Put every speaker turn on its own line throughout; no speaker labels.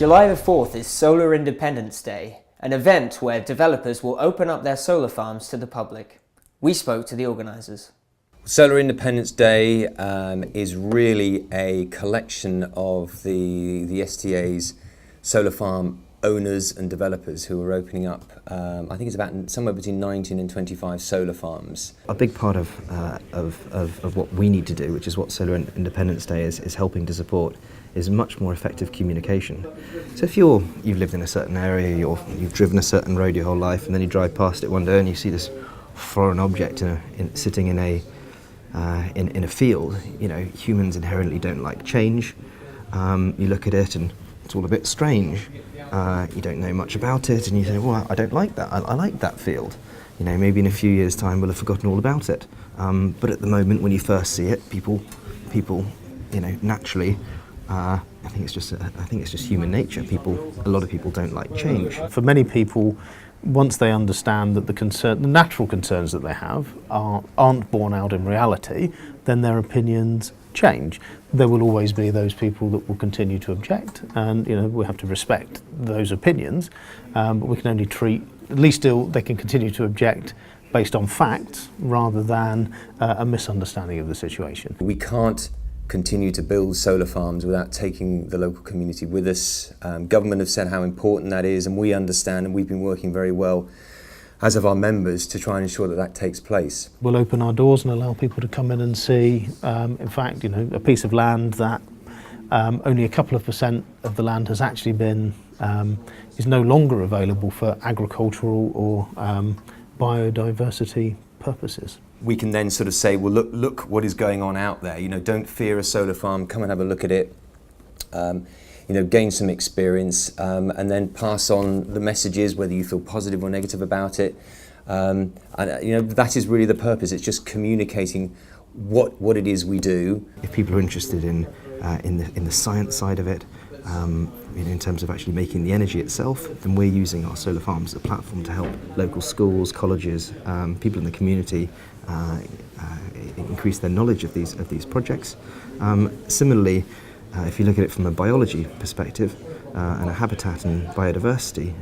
July the 4th is Solar Independence Day, an event where developers will open up their solar farms to the public. We spoke to the organisers.
Solar Independence Day is really a collection of the STA's solar farm owners and developers who are opening up, I think it's about somewhere between 19 and 25 solar farms.
A big part of what we need to do, which is what Solar Independence Day is helping to support, is much more effective communication. So if you've lived in a certain area, you've driven a certain road your whole life, and then you drive past it one day and you see this foreign object sitting in a field, humans inherently don't like change. You look at it and it's all a bit strange. You don't know much about it, and you say, well, I don't like that. I like that field. Maybe in a few years' time we'll have forgotten all about it. But at the moment, when you first see it, people, naturally, I think it's just human nature. A lot of people don't like change.
For many people, once they understand that the natural concerns that they have aren't borne out in reality, then their opinions change. There will always be those people that will continue to object, and we have to respect those opinions, but we can only at least still they can continue to object based on facts rather than a misunderstanding of the situation.
We can't continue to build solar farms without taking the local community with us. Government have said how important that is, and we understand, and we've been working very well as of our members to try and ensure that takes place. We'll
open our doors and allow people to come in and see, in fact, a piece of land that only a couple of % of the land has actually been, is no longer available for agricultural or biodiversity purposes.
We can then sort of say, well, look what is going on out there. Don't fear a solar farm, come and have a look at it. Gain some experience, and then pass on the messages, whether you feel positive or negative about it. And that is really the purpose. It's just communicating what it is we do.
If people are interested in the science side of it, in terms of actually making the energy itself, then we're using our solar farms as a platform to help local schools, colleges, people in the community increase their knowledge of these projects. Similarly, if you look at it from a biology perspective and a habitat and biodiversity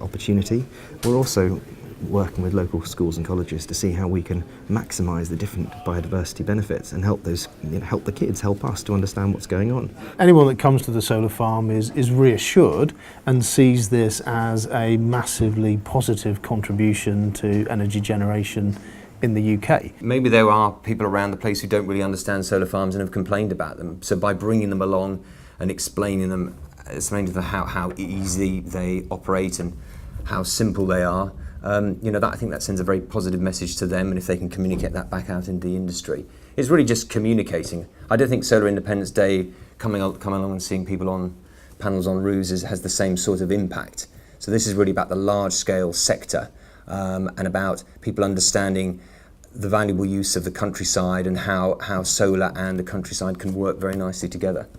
opportunity, we're also working with local schools and colleges to see how we can maximise the different biodiversity benefits and help the kids, help us to understand what's going on.
Anyone that comes to the solar farm is reassured and sees this as a massively positive contribution to energy generation in the UK.
Maybe there are people around the place who don't really understand solar farms and have complained about them. So by bringing them along and explaining to them how easy they operate and how simple they are, I think that sends a very positive message to them, and if they can communicate that back out into the industry. It's really just communicating. I don't think Solar Independence Day, coming along and seeing people on panels on roofs has the same sort of impact. So this is really about the large scale sector, and about people understanding the valuable use of the countryside and how solar and the countryside can work very nicely together.